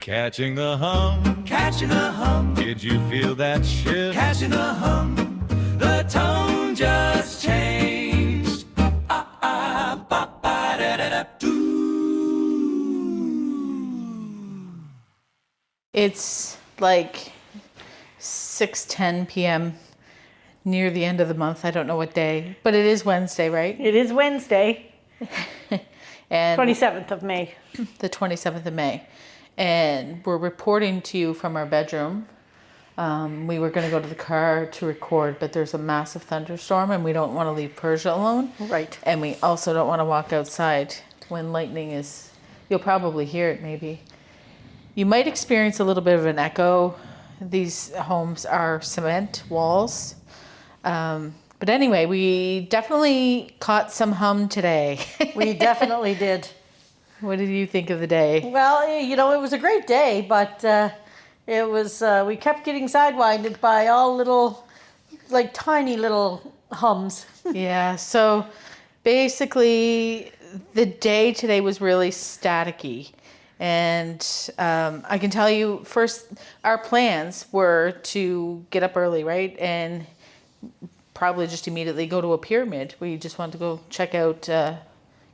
Catching the hum, Catching the hum, did you feel that shift? catching the hum. The tone just changed. Ah, ah, ba, ba, da, da, da, doo. It's like 6:10 p.m. near the end of the month. I don't know what day, but it is Wednesday, right? It is Wednesday, And 27th of May. the 27th of May. And we're reporting to you from our bedroom. We were going to go to the car to record, but there's a massive thunderstorm and we don't want to leave Persia alone. Right. And we also don't want to walk outside when lightning is, you'll probably hear it maybe. You might experience a little bit of an echo. These homes are cement walls. But anyway, we definitely caught some hum today. We definitely did. What did you think of the day? Well, you know, it was a great day, but it was, we kept getting sidewinded by all little, like tiny little hums. Yeah, so basically the day today was really staticky. And I can tell you first, our plans were to get up early, right? And probably just immediately go to a pyramid. We just wanted to go check out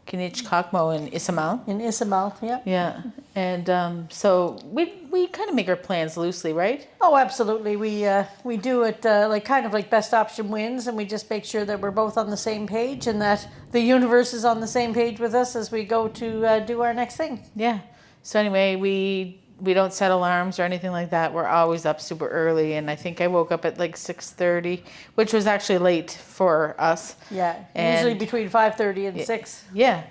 Kinich Kakmo in Isamal. In Isamal, yeah. Yeah, and so we kind of make our plans loosely, right? Oh, absolutely. We do it like kind of like best option wins, and we just make sure that we're both on the same page and that the universe is on the same page with us as we go to do our next thing. Yeah. So anyway, we don't set alarms or anything like that. We're always up super early, and I think I woke up at like 6:30, which was actually late for us. Yeah, And- usually between 5:30 and 6. Yeah.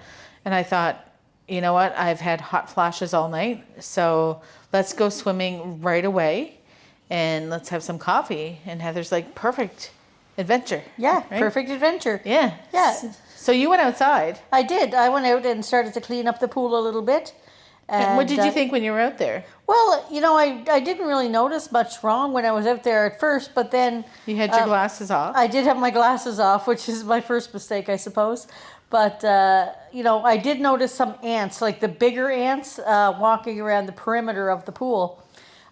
And I thought, you know what? I've had hot flashes all night, so let's go swimming right away and let's have some coffee. And Heather's like, perfect adventure. Yeah, right? perfect adventure. Yeah. Yeah. So you went outside. I did. I went out and started to clean up the pool a little bit. And what did uh, you think when you were out there? Well, you know, I didn't really notice much wrong when I was out there at first, but then You had your glasses off. I did have my glasses off, which is my first mistake, I suppose. But, you know, I did notice some ants, like the bigger ants, walking around the perimeter of the pool.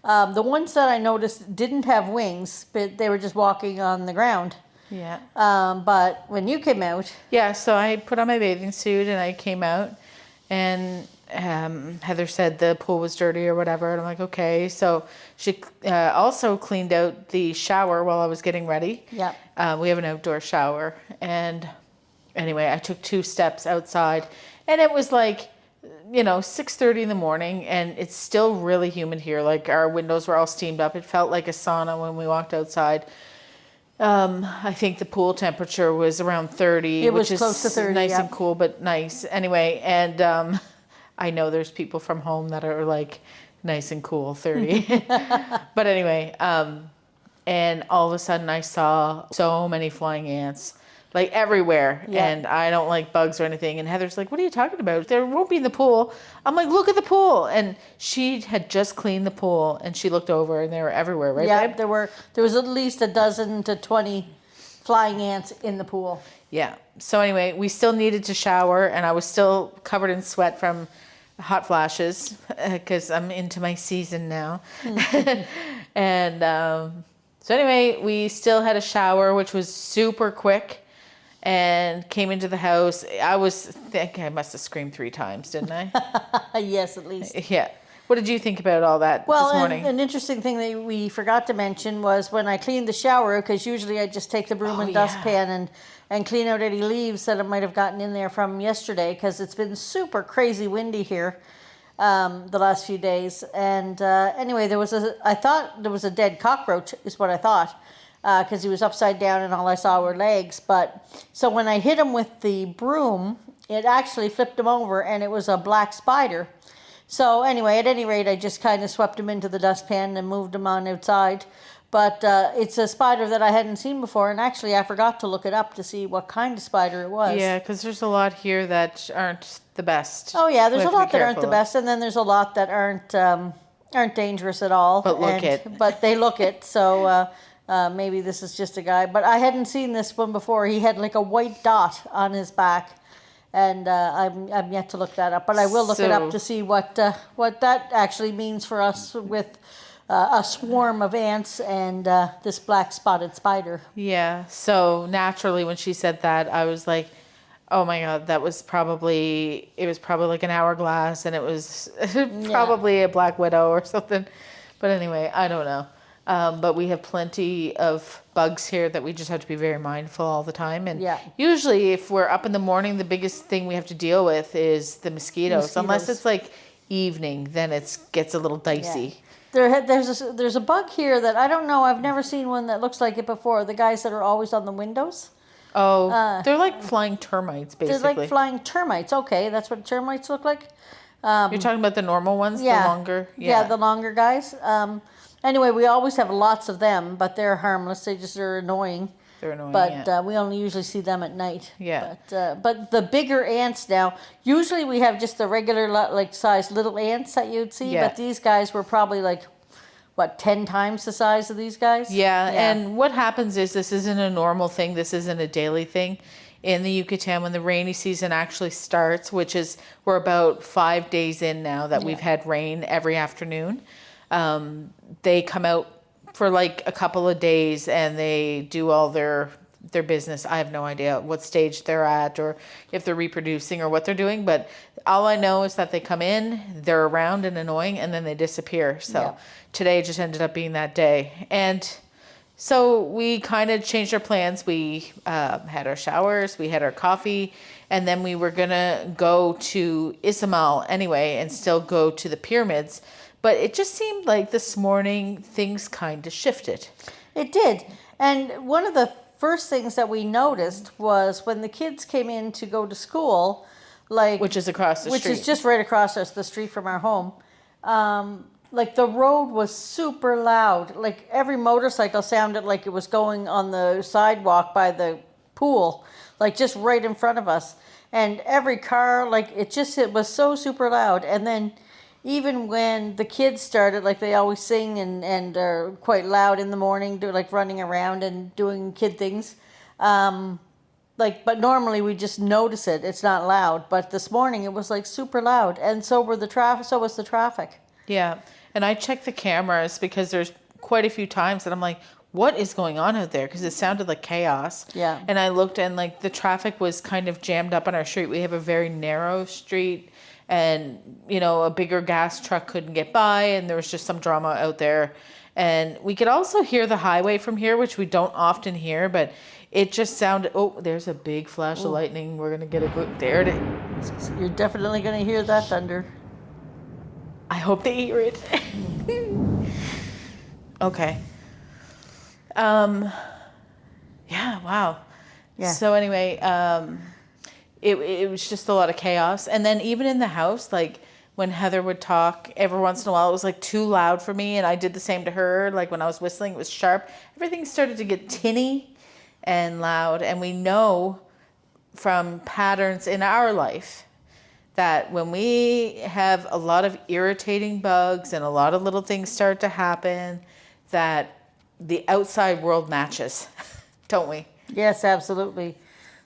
The ones that I noticed didn't have wings, but they were just walking on the ground. Yeah. But when you came out, Yeah, so I put on my bathing suit and I came out, and Heather said the pool was dirty or whatever, and I'm like, okay. So she also cleaned out the shower while I was getting ready. Yeah. We have an outdoor shower, and anyway, I took 2 steps outside, and it was like, 6:30 in the morning, and it's still really humid here. Like our windows were all steamed up. It felt like a sauna when we walked outside. I think the pool temperature was around 30, It was which is close to 30, nice yeah. and cool, but nice. Anyway, and I know there's people from home that are like nice and cool, 30. But anyway, and all of a sudden I saw so many flying ants, like everywhere. Yeah. And I don't like bugs or anything. And Heather's like, what are you talking about? There won't be in the pool. I'm like, look at the pool. And she had just cleaned the pool, and she looked over and they were everywhere, right, yeah, babe? there was at least a dozen to 20 flying ants in the pool. Yeah. So anyway, we still needed to shower, and I was still covered in sweat from hot flashes because I'm into my season now. And so anyway, we still had a shower, which was super quick, and came into the house. I think I must have screamed 3 times, didn't I? Yes, at least. Yeah. What did you think about all that Well, this morning? an interesting thing that we forgot to mention was when I cleaned the shower, because usually I just take the broom and dustpan and clean out any leaves that I might have gotten in there from yesterday, because it's been super crazy windy here the last few days. And anyway, I thought there was a dead cockroach, is what I thought, because he was upside down and all I saw were legs. But so when I hit him with the broom, it actually flipped him over, and it was a black spider. So anyway, at any rate, I just kind of swept him into the dustpan and moved him on outside. But it's a spider that I hadn't seen before, and actually I forgot to look it up to see what kind of spider it was. Yeah, because there's a lot here that aren't the best. Oh yeah, there's We a have to be lot that aren't careful the of. best, and then there's a lot that aren't dangerous at all. But look it. But they look it, so maybe this is just a guy. But I hadn't seen this one before. He had like a white dot on his back. And I'm yet to look that up, but I will look it up to see what that actually means for us with a swarm of ants and this black spotted spider. Yeah. So naturally, when she said that, I was like, "Oh my God, it was probably like an hourglass, and it was probably a black widow or something." But anyway, I don't know. But we have plenty of bugs here that we just have to be very mindful all the time. And usually, if we're up in the morning, the biggest thing we have to deal with is the mosquitoes. Unless it's like evening, then it gets a little dicey. Yeah. There's a bug here that I don't know. I've never seen one that looks like it before. The guys that are always on the windows. Oh, they're like flying termites, basically. They're like flying termites. Okay, that's what termites look like. You're talking about the normal ones, the longer? Yeah, the longer guys. Anyway, we always have lots of them, but they're harmless. They're annoying. They're annoying, but we only usually see them at night. Yeah. But the bigger ants now, usually we have just the regular like size little ants that you'd see, but these guys were probably like, what, 10 times the size of these guys? Yeah, and what happens is this isn't a normal thing. This isn't a daily thing. In the Yucatan, when the rainy season actually starts, which is, we're about 5 days in now that we've had rain every afternoon, they come out for like a couple of days and they do all their business. I have no idea what stage they're at or if they're reproducing or what they're doing, but all I know is that they come in, they're around and annoying, and then they disappear. So today just ended up being that day. And so we kind of changed our plans. We had our showers, we had our coffee, and then we were going to go to Izamal anyway and still go to the pyramids. But it just seemed like this morning things kind of shifted. It did. And one of the first things that we noticed was when the kids came in to go to school, which is across the street. Which is just right across the street from our home. Like the road was super loud. Like every motorcycle sounded like it was going on the sidewalk by the pool, like just right in front of us. And every car, like it was so super loud. And then even when the kids started, like they always sing and are quite loud in the morning, like running around and doing kid things. But normally we just notice it. It's not loud. But this morning it was like super loud. And so was the traffic. Yeah. And I checked the cameras because there's quite a few times that I'm like, what is going on out there? Because it sounded like chaos. Yeah. And I looked and like the traffic was kind of jammed up on our street. We have a very narrow street. And, a bigger gas truck couldn't get by, and there was just some drama out there. And we could also hear the highway from here, which we don't often hear, but it just sounded, there's a big flash of lightning. We're going to get a good, there it is. You're definitely going to hear that thunder. I hope they hear it. Okay. Yeah, wow. Yeah. So anyway, it was just a lot of chaos. And then even in the house, like when Heather would talk, every once in a while it was like too loud for me, and I did the same to her. Like when I was whistling, it was sharp. Everything started to get tinny and loud. And we know from patterns in our life that when we have a lot of irritating bugs and a lot of little things start to happen, that the outside world matches, don't we? Yes, absolutely.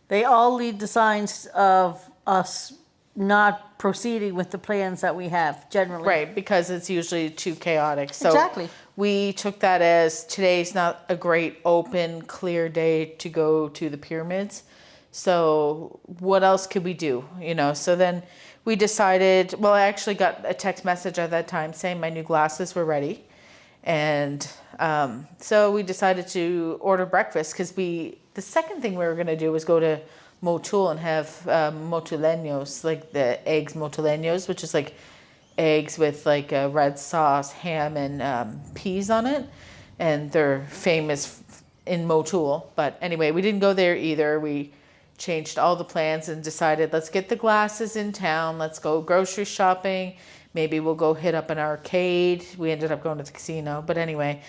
They all lead to signs of us not proceeding with the plans that we have, generally. Right, because it's usually too chaotic. So exactly. We took that as today's not a great, open, clear day to go to the pyramids. So what else could we do? So then we decided, well, I actually got a text message at that time saying my new glasses were ready. And so we decided to order breakfast because the second thing we were going to do was go to Motul and have motuleños, like the eggs motuleños, which is like eggs with like a red sauce, ham, and peas on it. And they're famous in Motul. But anyway, we didn't go there either. We changed all the plans and decided, let's get the glasses in town. Let's go grocery shopping. Maybe we'll go hit up an arcade. We ended up going to the casino. But anyway,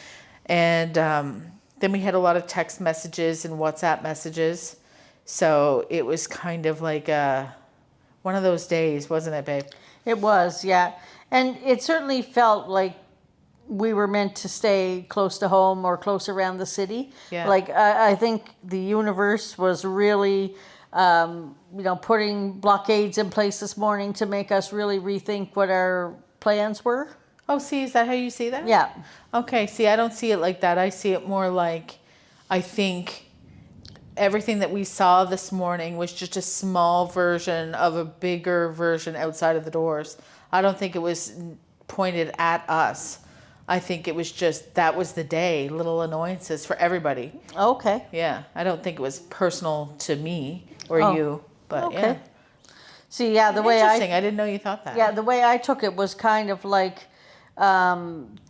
and then we had a lot of text messages and WhatsApp messages. So it was kind of like one of those days, wasn't it, babe? It was, yeah. And it certainly felt like we were meant to stay close to home or close around the city. Yeah. Like, I think the universe was really putting blockades in place this morning to make us really rethink what our plans were. Oh, see, is that how you see that? Yeah. Okay, see, I don't see it like that. I see it more like, I think everything that we saw this morning was just a small version of a bigger version outside of the doors. I don't think it was pointed at us. I think it was just, that was the day, little annoyances for everybody. Okay. Yeah, I don't think it was personal to me or Oh, you, but okay. yeah. See, yeah, the way Interesting, I didn't know you thought that. yeah, the way I took it was kind of like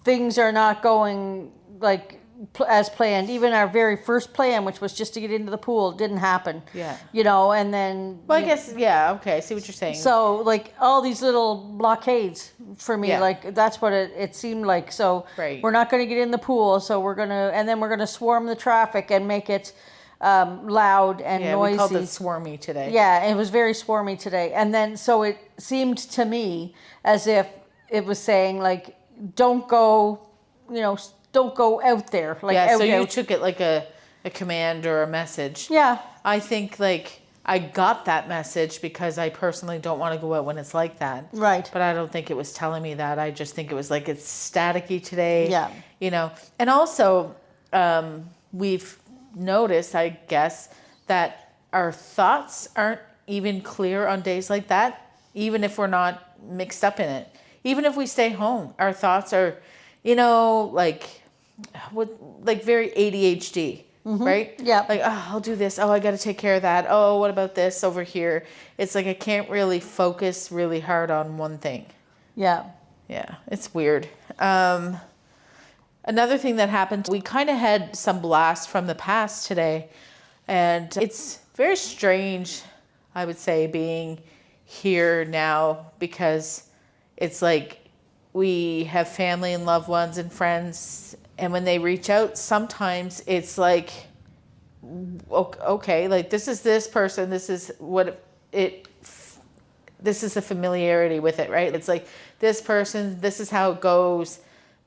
things are not going like as planned. Even our very first plan, which was just to get into the pool, didn't happen. Yeah. And then. Well, I guess, yeah, okay, I see what you're saying. So, like, all these little blockades for me, Yeah. like, that's what it seemed like. So, Right. we're not going to get in the pool, so and then we're going to swarm the traffic and make it loud and yeah, noisy. we called it swarmy today. Yeah, it was very swarmy today. And then, so it seemed to me as if it was saying, like, don't go out there. Like, Yeah, so you out. took it like a command or a message. Yeah. I think, like, I got that message because I personally don't want to go out when it's like that. Right. But I don't think it was telling me that. I just think it was like, it's staticky today. Yeah. And also, we've noticed, I guess, that our thoughts aren't even clear on days like that, even if we're not mixed up in it. Even if we stay home, our thoughts are, like very ADHD, right? Yeah. Like, oh, I'll do this. Oh, I got to take care of that. Oh, what about this over here? It's like I can't really focus really hard on one thing. Yeah. Yeah, it's weird. Another thing that happened, we kind of had some blast from the past today, and it's very strange, I would say, being here now, because it's like we have family and loved ones and friends, and when they reach out, sometimes it's like, okay, like this is this person, this is this is the familiarity with it, right? It's like this person, this is how it goes,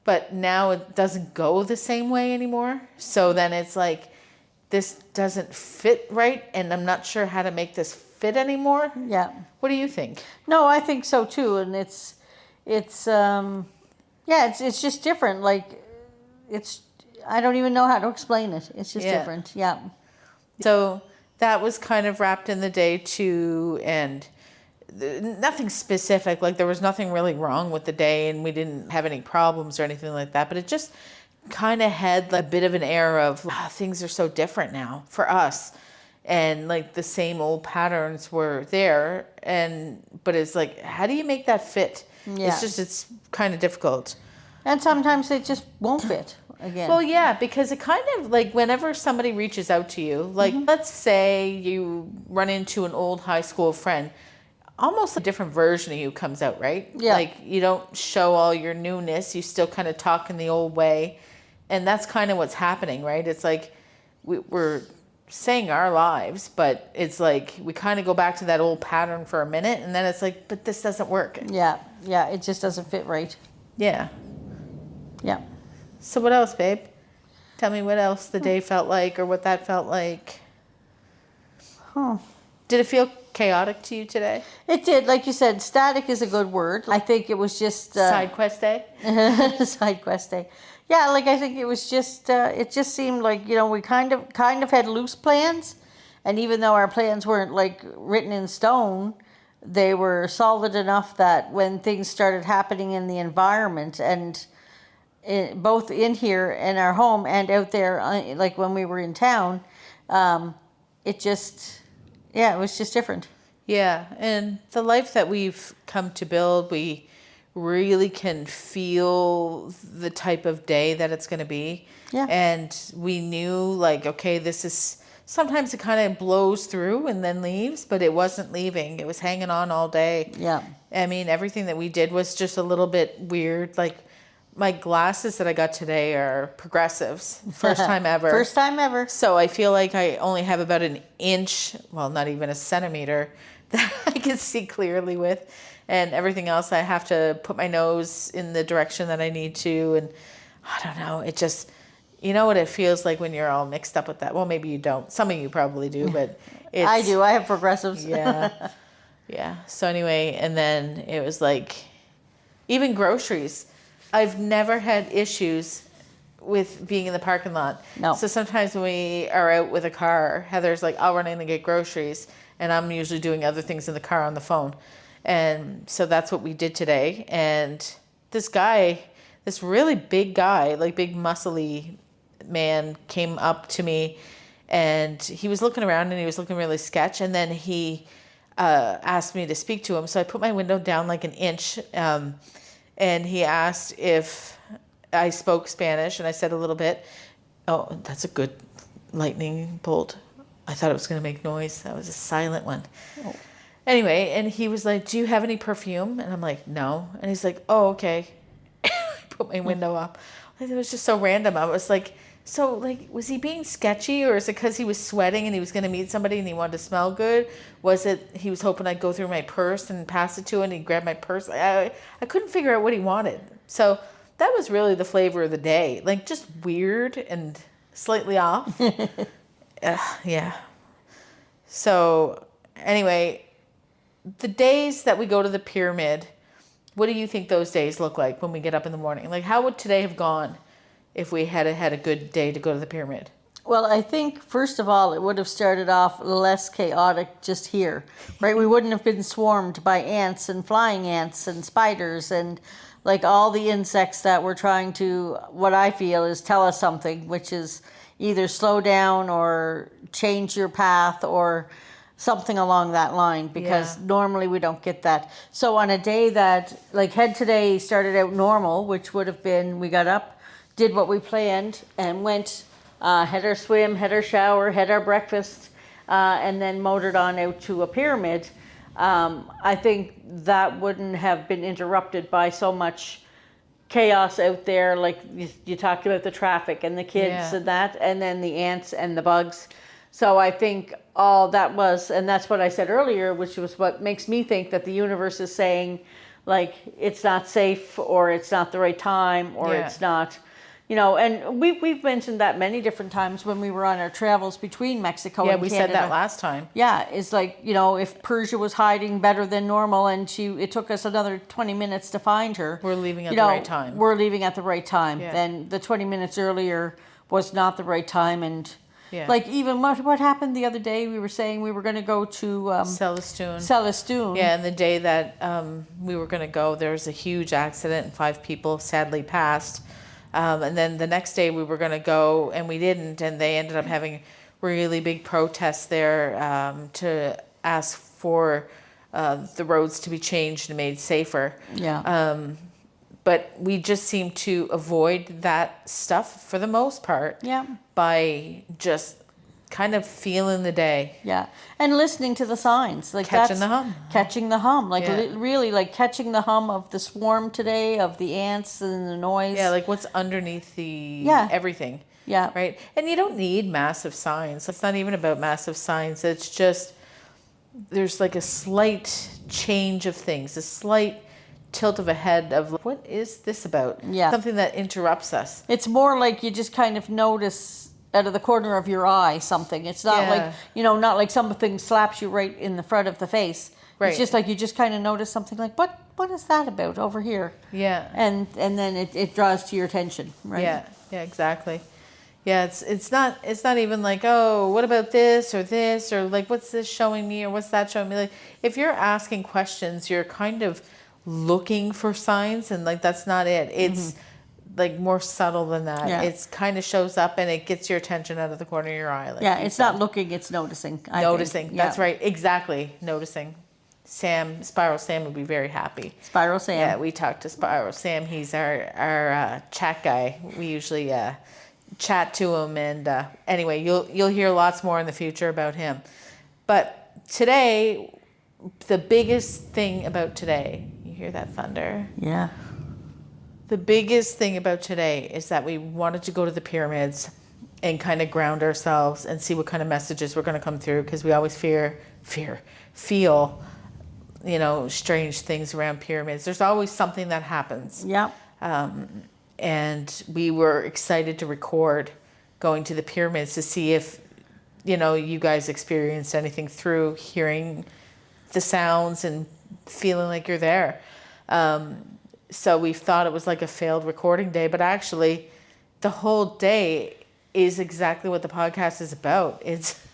but now it doesn't go the same way anymore. So then it's like, this doesn't fit right, and I'm not sure how to make this fit anymore. Yeah. What do you think? No, I think so too, and it's just different. Like, I don't even know how to explain it. It's just different. Yeah. So that was kind of wrapped in the day too, and nothing specific. Like, there was nothing really wrong with the day, and we didn't have any problems or anything like that. But it just kind of had a bit of an air of things are so different now for us, and like the same old patterns were there, but it's like, how do you make that fit? Yeah. It's kind of difficult. And sometimes it just won't fit again. Well, yeah, because it kind of like, whenever somebody reaches out to you, like let's say you run into an old high school friend, almost a different version of you comes out, right? Yeah. Like, you don't show all your newness, you still kind of talk in the old way. And that's kind of what's happening, right? It's like we're saying our lives, but it's like we kind of go back to that old pattern for a minute, and then it's like, but this doesn't work. Yeah, it just doesn't fit right. Yeah. Yeah. So what else, babe? Tell me what else the day felt like, or what that felt like. Huh. Did it feel chaotic to you today? It did. Like you said, static is a good word. I think it was just... Side quest day? Side quest day. Yeah, like I think it was just, it just seemed like, we kind of had loose plans. And even though our plans weren't like written in stone, they were solid enough that when things started happening in the environment, and both in here in our home and out there, like when we were in town, it was just different. Yeah, and the life that we've come to build, we really can feel the type of day that it's going to be. Yeah. And we knew, like, okay, this is, sometimes it kind of blows through and then leaves, but it wasn't leaving. It was hanging on all day. Yeah. I mean, everything that we did was just a little bit weird. Like, my glasses that I got today are progressives. First time ever. First time ever. So I feel like I only have about an inch, well, not even a centimeter, that I can see clearly with. And everything else, I have to put my nose in the direction that I need to. And I don't know, you know what it feels like when you're all mixed up with that. Well, maybe you don't. Some of you probably do, but it's, I do. I have progressives. Yeah. Yeah. So anyway, and then it was like, even groceries. I've never had issues with being in the parking lot. No. So sometimes when we are out with a car, Heather's like, I'll run in and get groceries. And I'm usually doing other things in the car on the phone. And so that's what we did today. And this guy, this really big guy, like big muscly man, came up to me, and he was looking around and he was looking really sketch. And then he asked me to speak to him. So I put my window down like an inch. And he asked if I spoke Spanish, and I said a little bit. Oh, that's a good lightning bolt. I thought it was going to make noise. That was a silent one. Oh. Anyway, and he was like, do you have any perfume? And I'm like, no. And he's like, oh, okay. I put my window up. It was just so random. I was like, so like, was he being sketchy, or is it because he was sweating and he was going to meet somebody and he wanted to smell good? Was it he was hoping I'd go through my purse and pass it to him and he'd grab my purse? I couldn't figure out what he wanted. So that was really the flavor of the day. Like, just weird and slightly off. Yeah. So anyway, the days that we go to the pyramid, what do you think those days look like when we get up in the morning? Like, how would today have gone if we had had a good day to go to the pyramid? Well, I think, first of all, it would have started off less chaotic just here, right? We wouldn't have been swarmed by ants and flying ants and spiders and like all the insects that were trying to, what I feel is tell us something, which is either slow down or change your path or something along that line, because normally we don't get that. So on a day that, like, had today started out normal, which would have been, we got up, did what we planned, and went, had our swim, had our shower, had our breakfast, and then motored on out to a pyramid. I think that wouldn't have been interrupted by so much chaos out there. Like you talked about the traffic and the kids and that, and then the ants and the bugs. So I think all that was, and that's what I said earlier, which was what makes me think that the universe is saying, like, it's not safe, or it's not the right time, or it's not, you know, and we've mentioned that many different times when we were on our travels between Mexico and Canada. Yeah, we said that last time. Yeah, it's like, you know, if Persia was hiding better than normal and it took us another 20 minutes to find her. We're leaving at the right time. We're leaving at the right time. Then the 20 minutes earlier was not the right time. And like, even what happened the other day, we were saying we were going to go to Celestune. Yeah, and the day that we were going to go, there was a huge accident and 5 people sadly passed. And then the next day we were going to go, and we didn't, and they ended up having really big protests there to ask for the roads to be changed and made safer. But we just seem to avoid that stuff for the most part by just kind of feeling the day. Yeah, and listening to the signs, like catching the hum. Catching the hum, like really, like catching the hum of the swarm today, of the ants and the noise. Yeah, like what's underneath the everything. Yeah. Right. And you don't need massive signs. It's not even about massive signs. It's just there's like a slight change of things, a slight tilt of a head of what is this about? Yeah. Something that interrupts us. It's more like you just kind of notice out of the corner of your eye something. It's not like, you know, not like something slaps you right in the front of the face. Right. It's just like you just kind of notice something like, what is that about over here? Yeah. And then it draws to your attention, right? Yeah. Yeah, exactly. Yeah, it's not even like, oh, what about this, or like, what's this showing me, or what's that showing me? Like, if you're asking questions, you're kind of looking for signs, and like that's not it. It's like more subtle than that. Yeah. It's kind of shows up and it gets your attention out of the corner of your eye. Like it's not looking, it's noticing. Noticing. Think. That's right. Exactly. Noticing. Spiral Sam would be very happy. Spiral Sam. Yeah, we talked to Spiral Sam. He's our chat guy. We usually chat to him, and anyway, you'll hear lots more in the future about him. But today, the biggest thing about today, you hear that thunder? Yeah. The biggest thing about today is that we wanted to go to the pyramids and kind of ground ourselves and see what kind of messages were going to come through, because we always feel, you know, strange things around pyramids. There's always something that happens. Yeah. and we were excited to record going to the pyramids to see if, you guys experienced anything through hearing the sounds and feeling like you're there. So we thought it was like a failed recording day, but actually the whole day is exactly what the podcast is about. It's,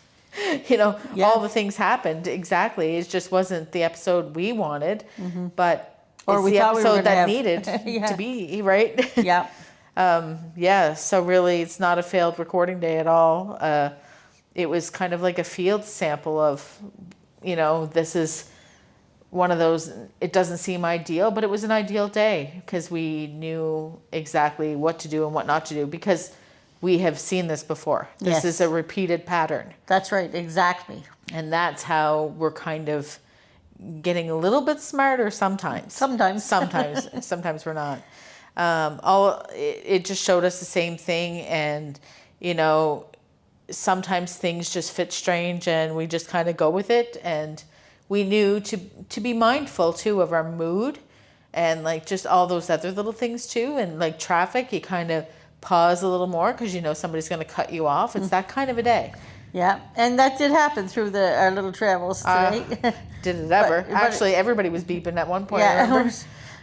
all the things happened exactly. It just wasn't the episode we wanted, but Or it's we the thought we were episode gonna that have. needed Yeah. to be, right? Yeah. So really it's not a failed recording day at all. It was kind of like a field sample of, this is one of those, it doesn't seem ideal, but it was an ideal day because we knew exactly what to do and what not to do because we have seen this before. This Yes. is a repeated pattern. That's right. Exactly. And that's how we're kind of getting a little bit smarter sometimes. Sometimes we're not. It just showed us the same thing, and sometimes things just fit strange, and we just kind of go with it. And we knew to be mindful too of our mood, and like just all those other little things too, and like traffic, you kind of pause a little more because somebody's going to cut you off. It's that kind of a day. Yeah, and that did happen through our little travels today. Did it ever? But- Actually, everybody was beeping at one point. Yeah, Remember?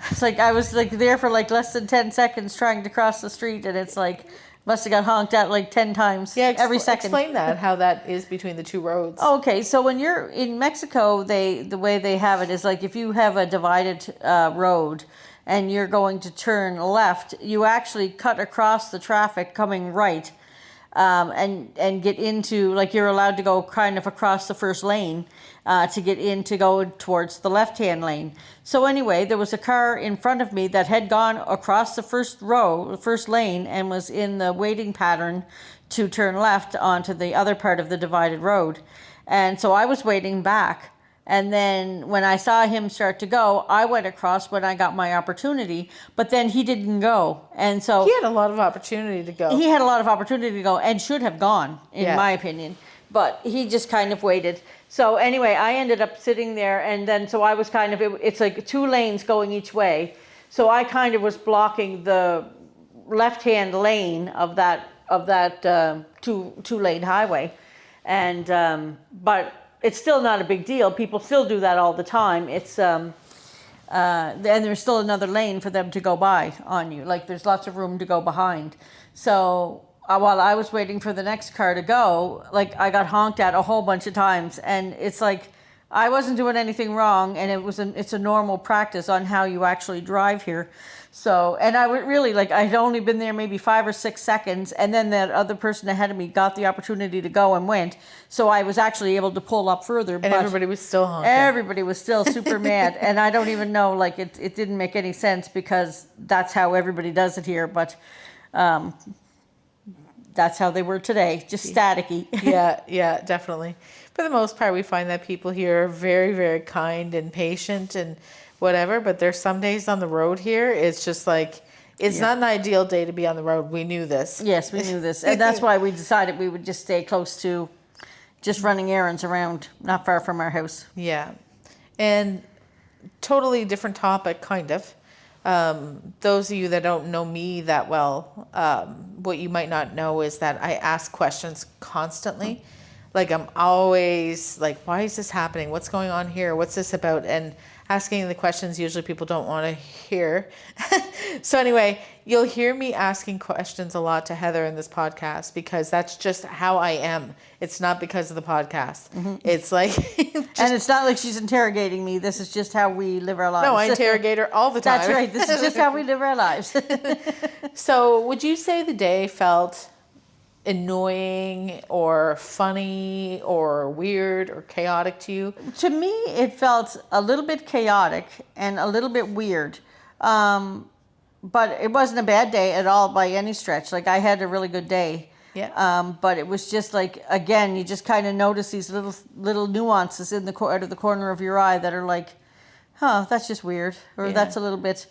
it's like I was like there for like less than 10 seconds trying to cross the street, and it's like must have got honked at like 10 times every second. Explain that, how that is between the two roads. Okay, so when you're in Mexico, the way they have it is like if you have a divided road and you're going to turn left, you actually cut across the traffic coming right, and get into, like, you're allowed to go kind of across the first lane to get in to go towards the left-hand lane. So anyway, there was a car in front of me that had gone across the first lane, and was in the waiting pattern to turn left onto the other part of the divided road. And so I was waiting back. And then when I saw him start to go, I went across when I got my opportunity, but then he didn't go. And so He had a lot of opportunity to go. he had a lot of opportunity to go and should have gone, in Yeah. my opinion. But he just kind of waited. So anyway, I ended up sitting there, and then so I was kind of, it's like 2 lanes going each way. So I kind of was blocking the left-hand lane of that two-lane highway. And but it's still not a big deal. People still do that all the time. It's and there's still another lane for them to go by on you. Like there's lots of room to go behind. So while I was waiting for the next car to go, like I got honked at a whole bunch of times, and it's like I wasn't doing anything wrong, and it's a normal practice on how you actually drive here. So, and I would really, like, I'd only been there maybe 5 or 6 seconds, and then that other person ahead of me got the opportunity to go and went. So I was actually able to pull up further. And everybody was still honking. Everybody was still super mad. And I don't even know, like, it didn't make any sense because that's how everybody does it here. But that's how they were today, just staticky. Yeah, definitely. For the most part, we find that people here are very, very kind and patient and whatever, but there's some days on the road here, it's just like, it's not an ideal day to be on the road. We knew this. Yes, we knew this. And that's why we decided we would just stay close to just running errands around, not far from our house. Yeah. And totally different topic, kind of. Those of you that don't know me that well, what you might not know is that I ask questions constantly. Like I'm always like, why is this happening? What's going on here? What's this about? And asking the questions usually people don't want to hear. So anyway, you'll hear me asking questions a lot to Heather in this podcast because that's just how I am. It's not because of the podcast. Mm-hmm. It's like... and it's not like she's interrogating me. This is just how we live our lives. No, I interrogate her all the time. That's right. This is just how we live our lives. So would you say the day felt annoying or funny or weird or chaotic to you? To me, it felt a little bit chaotic and a little bit weird. But it wasn't a bad day at all by any stretch. Like I had a really good day. Yeah. But it was just like, again, you just kind of notice these little nuances in out of the corner of your eye that are like, huh, that's just weird. Or that's a little bit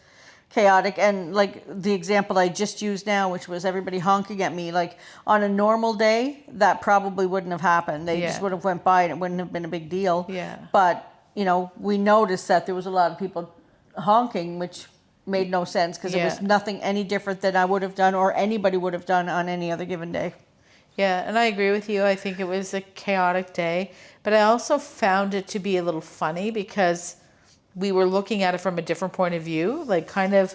chaotic. And like the example I just used now, which was everybody honking at me, like on a normal day, that probably wouldn't have happened. They just would have went by and it wouldn't have been a big deal. Yeah. But, we noticed that there was a lot of people honking, which made no sense because it Yeah. was nothing any different than I would have done or anybody would have done on any other given day. Yeah, and I agree with you. I think it was a chaotic day, but I also found it to be a little funny because we were looking at it from a different point of view, like kind of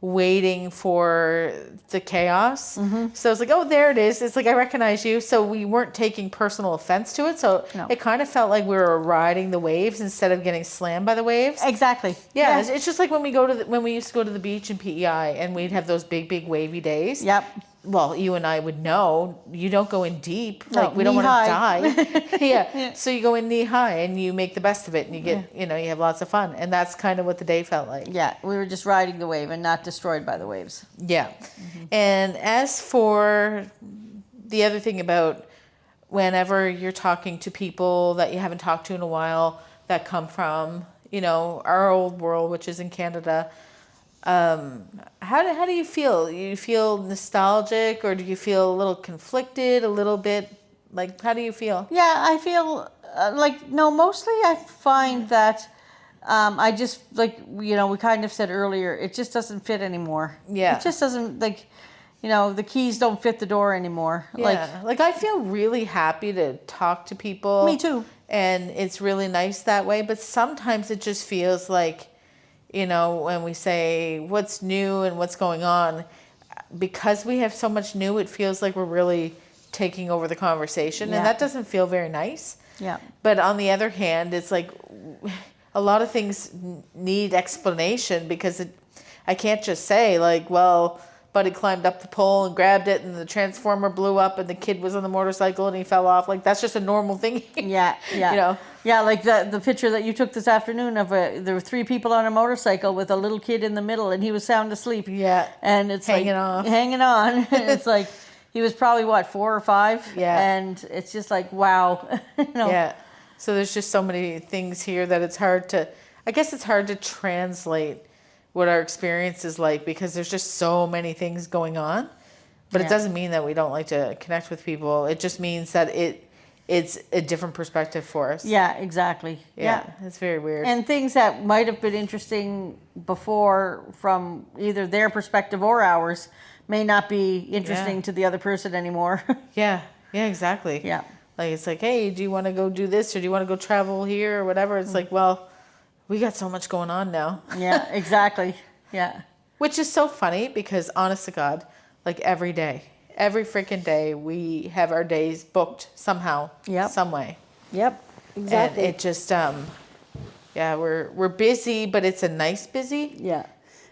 waiting for the chaos. So it's like, oh, there it is. It's like, I recognize you. So we weren't taking personal offense to it. So No. it kind of felt like we were riding the waves instead of getting slammed by the waves. Exactly. Yeah, it's just like when we used to go to the beach in PEI and we'd have those big wavy days. Yep. Well, you and I would know you don't go in deep. No, Like we don't want to knee-high. die. Yeah. So you go in knee high and you make the best of it and you get, you have lots of fun. And that's kind of what the day felt like. Yeah, we were just riding the wave and not destroyed by the waves. Yeah. And as for the other thing about whenever you're talking to people that you haven't talked to in a while that come from, our old world, which is in Canada, how do you feel? You feel nostalgic or do you feel a little conflicted, a little bit? Like, how do you feel? Yeah, I feel mostly I find that I just, we kind of said earlier, it just doesn't fit anymore. Yeah. It just doesn't, the keys don't fit the door anymore. Yeah. Like I feel really happy to talk to people. Me too. And it's really nice that way. But sometimes it just feels like, when we say what's new and what's going on, because we have so much new, it feels like we're really taking over the conversation. Yeah. And that doesn't feel very nice. Yeah. But on the other hand, it's like a lot of things need explanation because I can't just say like, well, Buddy climbed up the pole and grabbed it and the transformer blew up and the kid was on the motorcycle and he fell off. Like that's just a normal thing. Yeah. Yeah, like the picture that you took this afternoon of there were 3 people on a motorcycle with a little kid in the middle and he was sound asleep. Yeah. And it's hanging on. And it's like he was probably 4 or 5. Yeah. And it's just like, wow. Yeah. So there's just so many things here that it's hard to translate what our experience is like because there's just so many things going on. But it doesn't mean that we don't like to connect with people. It just means that it's a different perspective for us. Yeah, exactly. Yeah. It's very weird. And things that might have been interesting before from either their perspective or ours may not be interesting to the other person anymore. Yeah, exactly. Yeah. Like it's like, hey, do you want to go do this or do you want to go travel here or whatever? It's like, well, we got so much going on now. Yeah, exactly. Yeah. Which is so funny because honest to God, like every freaking day, we have our days booked somehow, some way. Yep. Exactly. And it just, we're busy, but it's a nice busy. Yeah.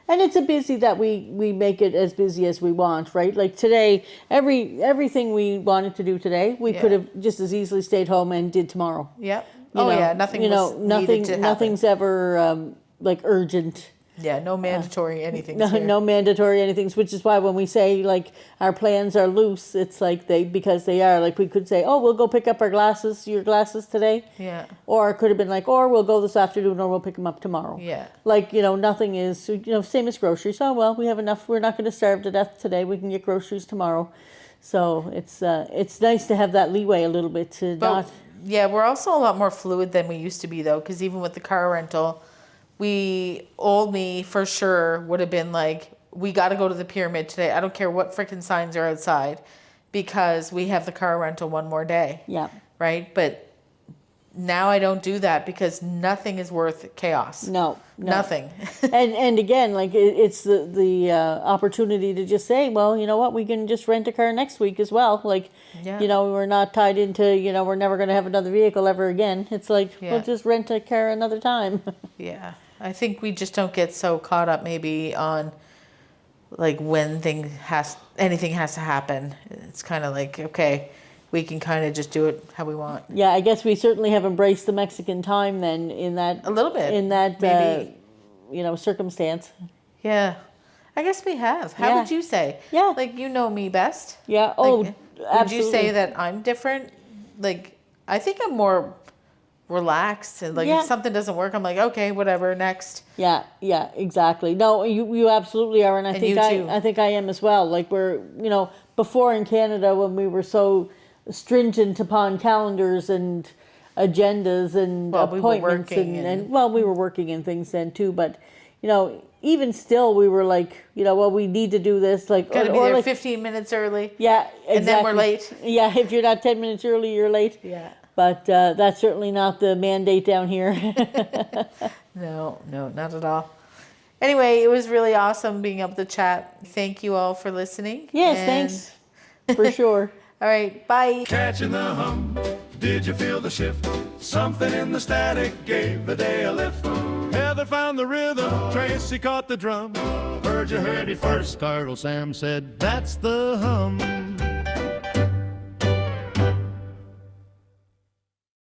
And it's a busy that we make it as busy as we want, right? Like today, everything we wanted to do today, we could have just as easily stayed home and did tomorrow. Yep. Nothing needed to happen. Nothing's ever urgent. Yeah, no mandatory anything. No mandatory anything, which is why when we say like our plans are loose, it's like because they are. Like we could say, oh, we'll go pick up your glasses today. Yeah. Or it could have been like, or we'll go this afternoon, or we'll pick them up tomorrow. Yeah. Like, nothing is, same as groceries. Oh, well, we have enough. We're not going to starve to death today. We can get groceries tomorrow. So it's nice to have that leeway a little bit to not. Yeah, we're also a lot more fluid than we used to be though, because even with the car rental, old me for sure would have been like, we got to go to the pyramid today. I don't care what freaking signs are outside because we have the car rental one more day. Yeah. Right? But now I don't do that because nothing is worth chaos. No. Nothing. and again, like it's the opportunity to just say, well, you know what, we can just rent a car next week as well. Like, we're not tied into, we're never going to have another vehicle ever again. It's like, we'll just rent a car another time. Yeah. I think we just don't get so caught up maybe on like when anything has to happen. It's kind of like, okay, we can kind of just do it how we want. Yeah, I guess we certainly have embraced the Mexican time then in that a little bit in that maybe circumstance. Yeah, I guess we have. How would you say? Yeah, like you know me best. Yeah. Like, absolutely. Would you say that I'm different? Like I think I'm more relaxed and like if something doesn't work, I'm like, okay, whatever, next. Yeah, exactly. No, you absolutely are, and I think I am as well. Like we're before in Canada when we were so stringent upon calendars and agendas and appointments we were working and things then too, but even still, we were like, well, we need to do this. Like, Got to be or there like, 15 minutes early. yeah, exactly. And then we're late. Yeah, if you're not 10 minutes early, you're late. Yeah. But that's certainly not the mandate down here. No, not at all. Anyway, it was really awesome being able to chat. Thank you all for listening. Yes, And- thanks. For sure. All right, bye. Catching the hum, did you feel the shift? Something in the static gave the day a lift. Heather found the rhythm, Tracy caught the drum. Heard you heard it first. Startled Sam said, that's the hum.